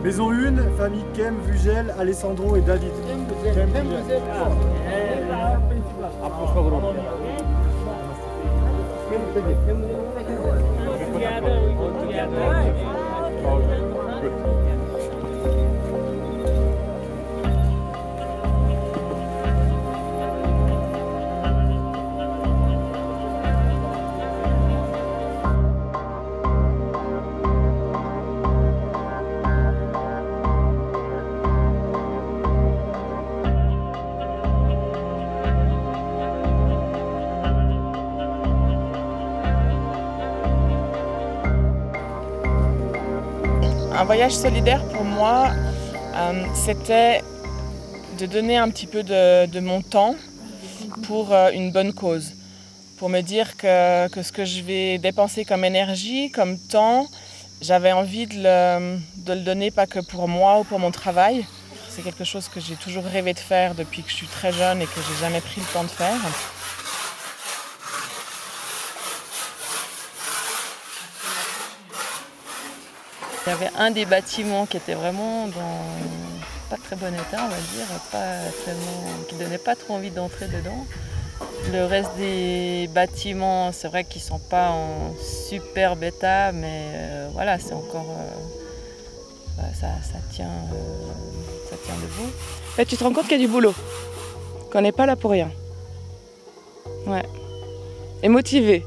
Maison 1, famille Kem, Vugel, Alessandro et David. Kem, Vugel. Un voyage solidaire pour moi, c'était de donner un petit peu de mon temps pour une bonne cause. Pour me dire que ce que je vais dépenser comme énergie, comme temps, j'avais envie de le donner pas que pour moi ou pour mon travail. C'est quelque chose que j'ai toujours rêvé de faire depuis que je suis très jeune et que j'ai jamais pris le temps de faire. Il y avait un des bâtiments qui était vraiment dans pas très bon état, on va dire, qui donnait pas trop envie d'entrer dedans. Le reste des bâtiments, c'est vrai qu'ils sont pas en superbe état, mais voilà, c'est encore ça tient debout. Là, tu te rends compte qu'il y a du boulot, qu'on n'est pas là pour rien. Ouais. Et motivé.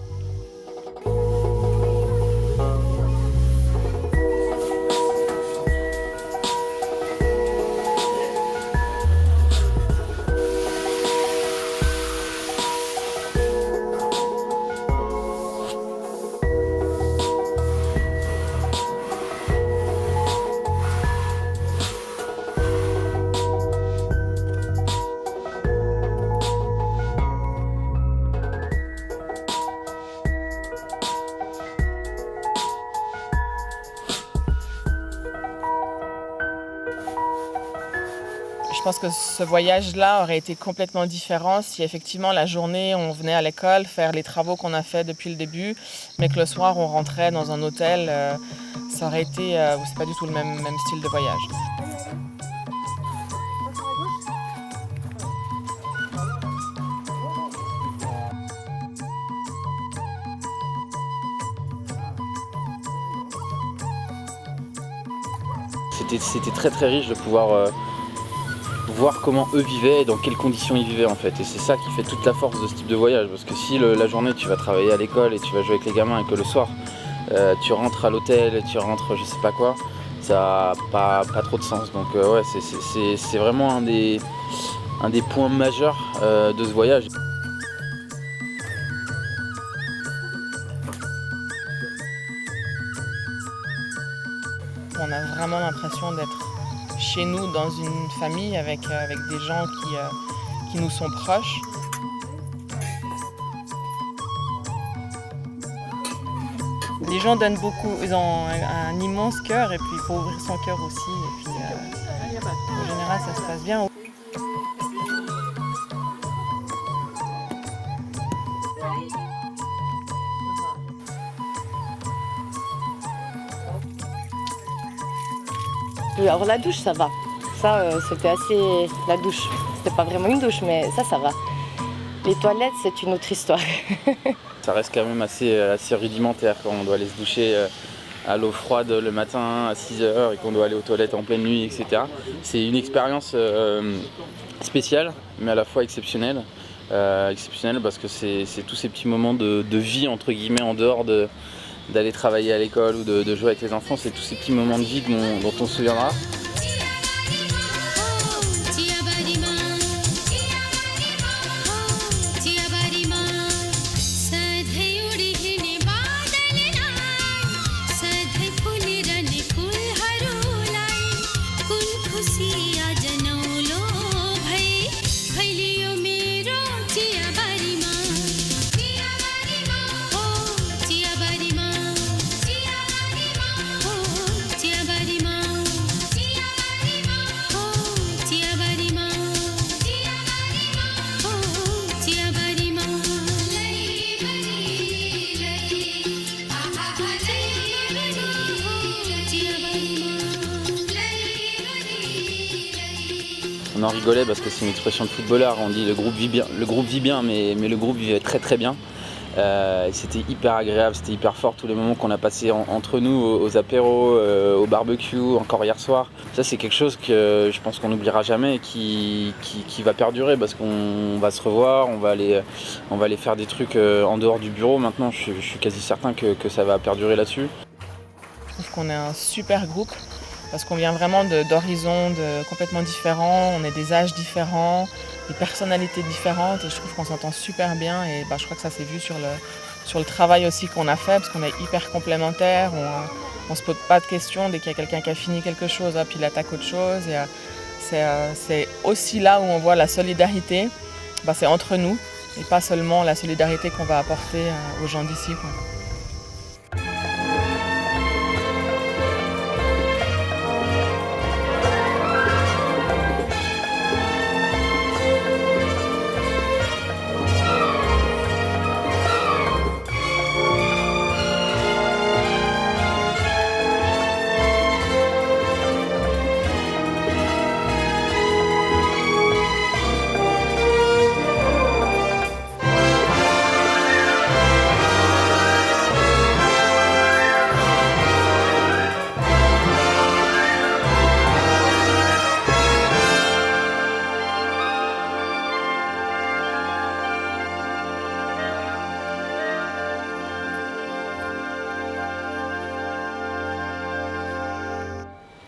Je pense que ce voyage-là aurait été complètement différent si effectivement la journée on venait à l'école faire les travaux qu'on a fait depuis le début, mais que le soir on rentrait dans un hôtel. Ça aurait été, c'est pas du tout le même style de voyage. C'était très très riche de pouvoir voir comment eux vivaient et dans quelles conditions ils vivaient en fait. Et c'est ça qui fait toute la force de ce type de voyage. Parce que si la journée tu vas travailler à l'école et tu vas jouer avec les gamins et que le soir tu rentres à l'hôtel, tu rentres je sais pas quoi, ça n'a pas trop de sens. Donc ouais, c'est vraiment un des points majeurs de ce voyage. On a vraiment l'impression d'être chez nous dans une famille avec des gens qui nous sont proches. Les gens donnent beaucoup, ils ont un immense cœur et puis il faut ouvrir son cœur aussi. Et puis en général ça se passe bien. Alors la douche, ça va. Ça, c'était assez... La douche, c'était pas vraiment une douche, mais ça va. Les toilettes, c'est une autre histoire. Ça reste quand même assez rudimentaire quand on doit aller se doucher à l'eau froide le matin à 6h et qu'on doit aller aux toilettes en pleine nuit, etc. C'est une expérience spéciale, mais à la fois exceptionnelle. Exceptionnelle parce que c'est tous ces petits moments de vie, entre guillemets, en dehors d'aller travailler à l'école ou de jouer avec les enfants. C'est tous ces petits moments de vie dont on se souviendra. On en rigolait parce que c'est une expression de footballeur, on dit le groupe vit bien, mais le groupe vivait très très bien. C'était hyper agréable, c'était hyper fort tous les moments qu'on a passés entre nous, aux apéros, au barbecue, encore hier soir. Ça c'est quelque chose que je pense qu'on n'oubliera jamais et qui va perdurer parce qu'on va se revoir, on va aller faire des trucs en dehors du bureau. Maintenant je suis quasi certain que ça va perdurer là-dessus. Je trouve qu'on est un super groupe parce qu'on vient vraiment d'horizons complètement différents, on est des âges différents, des personnalités différentes et je trouve qu'on s'entend super bien et je crois que ça s'est vu sur le travail aussi qu'on a fait parce qu'on est hyper complémentaires, on ne se pose pas de questions dès qu'il y a quelqu'un qui a fini quelque chose, hop, il attaque autre chose. C'est aussi là où on voit la solidarité, c'est entre nous et pas seulement la solidarité qu'on va apporter aux gens d'ici.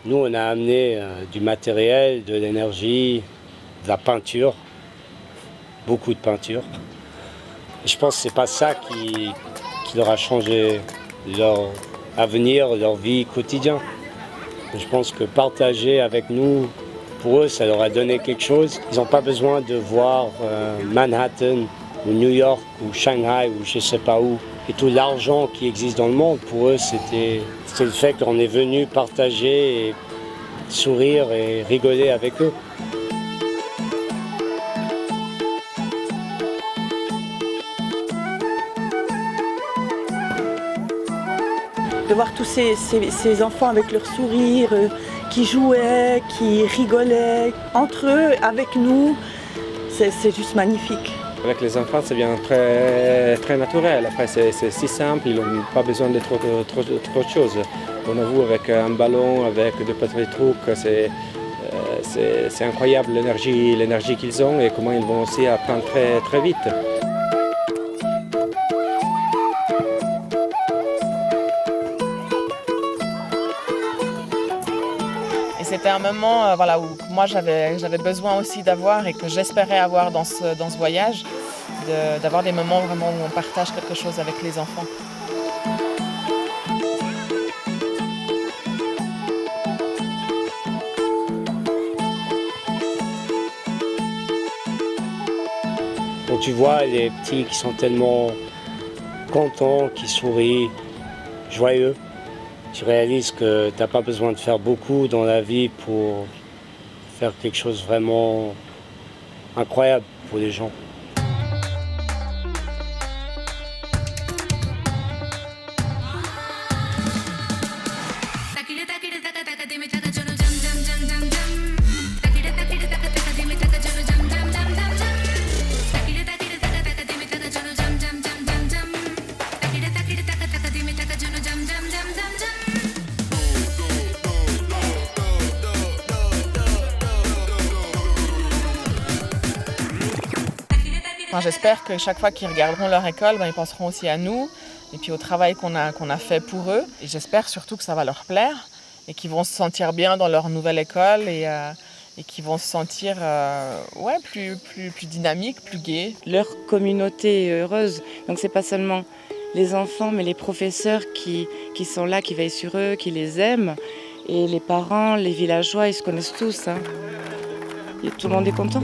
Nous, on a amené du matériel, de l'énergie, de la peinture, beaucoup de peinture. Et je pense que c'est pas ça qui leur a changé leur avenir, leur vie quotidienne. Je pense que partager avec nous, pour eux, ça leur a donné quelque chose. Ils n'ont pas besoin de voir Manhattan ou New York ou Shanghai ou je ne sais pas où. Et tout l'argent qui existe dans le monde, pour eux, c'était le fait qu'on est venu partager et sourire et rigoler avec eux. De voir tous ces enfants avec leur sourire, qui jouaient, qui rigolaient entre eux, avec nous, c'est juste magnifique. Avec les enfants, c'est bien très, très naturel. Après, c'est si simple, ils n'ont pas besoin de trop de choses. On avoue, avec un ballon, avec des petits trucs, c'est incroyable l'énergie qu'ils ont et comment ils vont aussi apprendre très, très vite. Et c'était un moment où moi j'avais besoin aussi d'avoir et que j'espérais avoir dans ce voyage, d'avoir des moments vraiment où on partage quelque chose avec les enfants. Quand tu vois les petits qui sont tellement contents, qui sourient, joyeux, tu réalises que tu n'as pas besoin de faire beaucoup dans la vie pour faire quelque chose de vraiment incroyable pour les gens. J'espère que chaque fois qu'ils regarderont leur école, ils penseront aussi à nous et puis au travail qu'on a fait pour eux. Et j'espère surtout que ça va leur plaire et qu'ils vont se sentir bien dans leur nouvelle école et qu'ils vont se sentir plus dynamiques, plus gais. Leur communauté est heureuse, donc c'est pas seulement les enfants mais les professeurs qui sont là, qui veillent sur eux, qui les aiment. Et les parents, les villageois, ils se connaissent tous. Et tout le monde est content.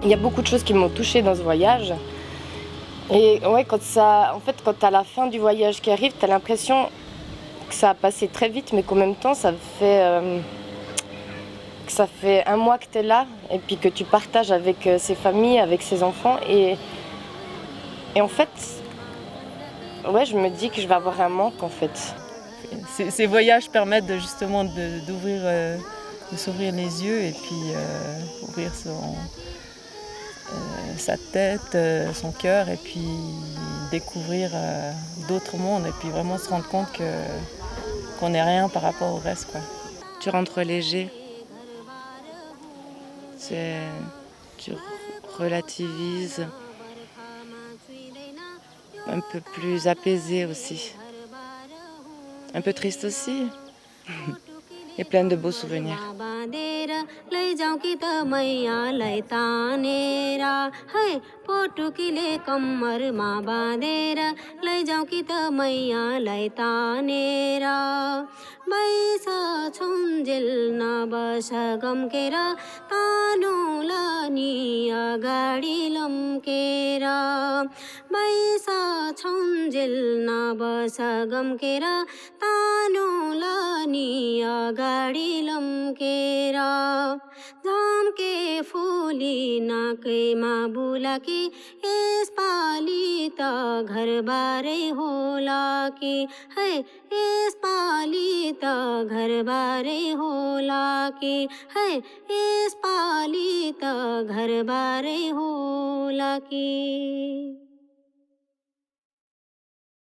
Il y a beaucoup de choses qui m'ont touchée dans ce voyage. Et ouais, quand tu as la fin du voyage qui arrive, tu as l'impression que ça a passé très vite, mais qu'en même temps, ça fait 1 mois que tu es là et puis que tu partages avec ces familles, avec ces enfants. Et en fait, ouais, je me dis que je vais avoir un manque en fait. Ces voyages permettent justement d'ouvrir, de s'ouvrir les yeux et puis ouvrir sa tête, son cœur et puis découvrir d'autres mondes et puis vraiment se rendre compte qu'on n'est rien par rapport au reste, quoi. Tu rentres léger, tu relativises, un peu plus apaisé aussi, un peu triste aussi et plein de beaux souvenirs. अगाडि लम्केर झम्के फुली नाकैमा बुलाकी यसपालि त घरबारै होला कि है यसपालि त घरबारै होला कि है यसपालि त घरबारै होला कि